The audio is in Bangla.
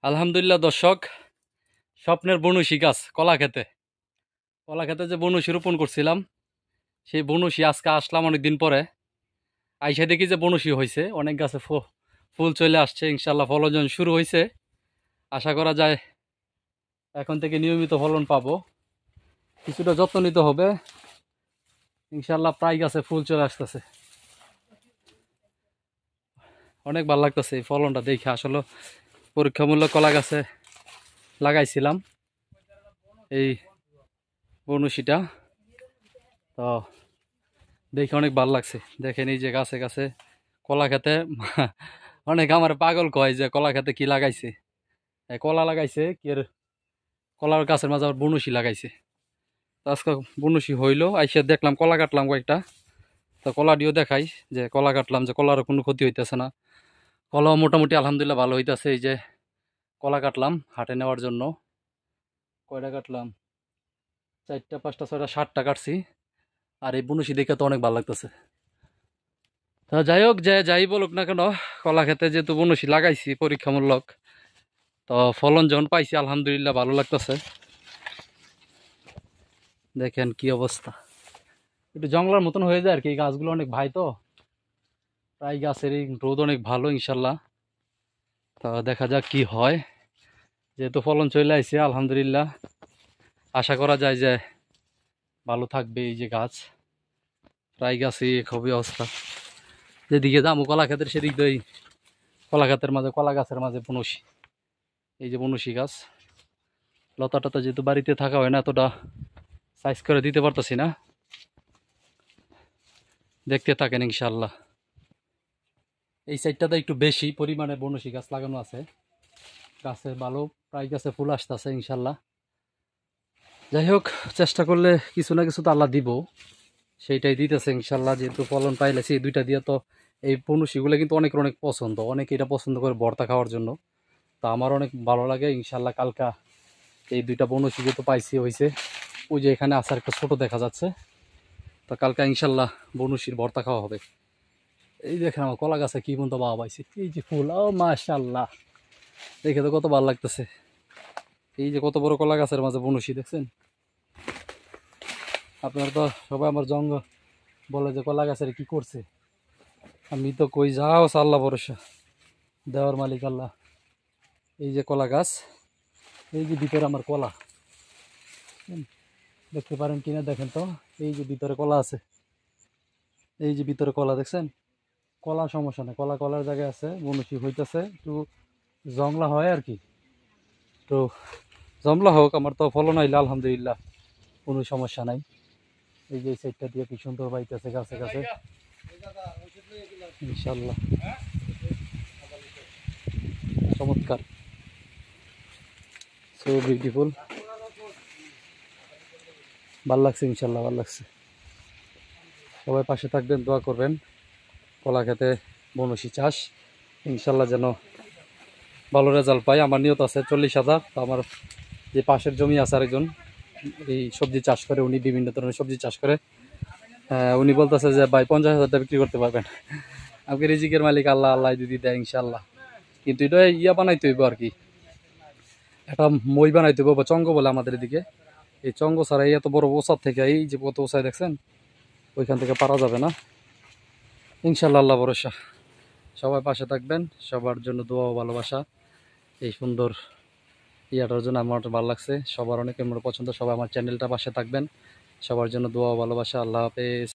আলহামদুলিল্লাহ দর্শক, স্বপ্নের বনশী গাছ কলা খেতে যে বনশী রোপণ করছিলাম, সেই বনশী আজকে আসলাম অনেকদিন পরে। আইসা দেখি যে বনশী হয়েছে, অনেক গাছে ফুল চলে আসছে, ইনশাল্লাহ ফলন শুরু হয়েছে। আশা করা যায় এখন থেকে নিয়মিত ফলন পাবো। কিছুটা যত্ন নিতে হবে, ইনশাল্লাহ প্রায় গাছে ফুল চলে আসতেছে। অনেক ভালো লাগতেছে এই ফলনটা দেখে। আসলে পরীক্ষামূলক কলা গাছে লাগাইছিলাম এই বনশীটা, তো দেখে অনেক ভালো লাগছে। দেখেন এই যে গাছে গাছে কলা খেতে অনেক আমার পাগল কয় যে কলা খেতে কি লাগাইছে। কলা লাগাইছে কি আর, কলার গাছের মাঝে আবার বনশী লাগাইছে। তো আজকে বনশী হইলো, আইসা দেখলাম কলা কাটলাম কয়েকটা। তো কলা দিয়েও দেখাই যে কলা কাটলাম, যে কলার কোনো ক্ষতি হইতেছে না। কলাও মোটামুটি আলহামদুলিল্লাহ ভালো হইতেছে। এই যে কলা কাটলাম হাটে নেওয়ার জন্য। কয়টা কাটলাম? 4টা 5টা 6টা 7টা কাটছি। আর এই বনশী দেখে তো অনেক ভালো লাগতেছে। তো যাই হোক, যে যাই বলুক না কেন, কলা খেতে যেহেতু বনশী লাগাইছি পরীক্ষামূলক, তো ফলন যখন পাইছি আলহামদুলিল্লাহ ভালো লাগতেছে। দেখেন কি অবস্থা, একটু জঙ্গলার মতন হয়ে যায় আর কি। গাছগুলো অনেক ভাই, তো প্রায় গাছের এই রোদ অনেক ভালো ইনশাল্লাহ। তো দেখা যাক কি হয়। যেহেতু ফলন চলে আসছে আলহামদুলিল্লাহ, আশা করা যায় যে ভালো থাকবে এই যে গাছ। প্রায় গাছই খুবই অবস্থা। যেদিকে যাবো কলা ক্ষেতের সেদিক দিয়ে কলা ক্ষেতের মাঝে, কলা গাছের মাঝে বনশী। এই যে বনশী গাছ, লতা টতা যেহেতু বাড়িতে থাকা হয় না, এতটা সাইজ করে দিতে পারতেছি না। দেখতে থাকেন ইনশাল্লাহ। এই সাইডটাতে একটু বেশি পরিমাণে বনশী গাছ লাগানো আছে। গাছে ভালো, প্রায় গাছে ফুল আসতেছে ইনশাল্লাহ। যাই হোক, চেষ্টা করলে কিছু না কিছু তো আল্লাহ দিব, সেইটাই দিতেছে ইনশাল্লাহ। যেহেতু ফলন পাইলেছি এই দুইটা দিয়ে, তো এই বনশীগুলো কিন্তু অনেকের অনেক পছন্দ, অনেকে এটা পছন্দ করে ভর্তা খাওয়ার জন্য। তো আমার অনেক ভালো লাগে ইনশাল্লাহ। কালকা এই দুইটা বনশী যেহেতু পাইছি হয়েছে, ওই যে এখানে আসার একটা ছোট দেখা যাচ্ছে, তো কালকা ইনশাল্লাহ বনশীর ভর্তা খাওয়া হবে। এই দেখেন আমার কলা গাছে কি পর্যন্ত বাবা পাইছি, এই যে ফুল, ও মাশাল্লাহ, দেখে তো কত ভালো লাগতেছে। এই যে কত বড় কলা গাছের মাঝে বনশী দেখছেন। আপনারা তো সবাই আমার জঙ্গল বলে যে কলা গাছের কি করছে, আমি তো কই যাও আল্লাহ ভরসা, দেওয়ার মালিক আল্লাহ। এই যে কলা গাছ, এই যে ভিতরে আমার কলা, দেখতে পারেন কিনা দেখেন তো। এই যে ভিতরে কলা আছে, এই যে ভিতরে কলা দেখছেন। কলা সমস্যা নেই, কলা কলার জায়গায় আছে, বনশী হইতেছে একটু জংলা হয় আর কি। তো জমলা হোক, আমার তো ফলন হইলে আলহামদুলিল্লাহ কোনো সমস্যা নাই। এই যে সাইডটা দিয়ে কি সুন্দর বাইতেছে গাছে গাছে ইনশাল্লাহ, চমৎকার, সো বিউটিফুল। ভাল লাগছে ইনশাল্লাহ, ভাল লাগছে। সবাই পাশে থাকবেন, দোয়া করবেন। কলা খেতে বনশী চাষ ইনশাল্লাহ যেন ভালো রেজাল্ট পাই। আমার নিয়ত আছে 40,000। তো আমার যে পাশের জমি আছে আরেকজন, এই সবজি চাষ করে, উনি বিভিন্ন ধরনের সবজি চাষ করে। উনি বলতেছে যে ভাই 50,000 টাকা বিক্রি করতে পারবেন। আমাকে রিজিকের মালিক আল্লাহ, আল্লাহ যদি দেয় ইনশাল্লাহ। কিন্তু এটা ইয়া বানাইতে হইব আর কি, একটা মই বানাইতে হইব বা চঙ্গ বলে আমাদের এদিকে। এই চঙ্গ ছাড়া এই এত বড় ওসার থেকে, এই যে কত ওসায় দেখছেন, ওইখান থেকে পারা যাবে না ইনশাল্লাহ। আল্লাহ ভরসা। সবাই পাশে থাকবেন, সবার জন্য দোয়া ও ভালোবাসা। এই সুন্দর ইয়াটার জন্য আমার ভালো লাগছে, সবার অনেকের মনে পছন্দ। সবাই আমার চ্যানেলটা পাশে থাকবেন, সবার জন্য দোয়া ও ভালোবাসা। আল্লাহ হাফেজ।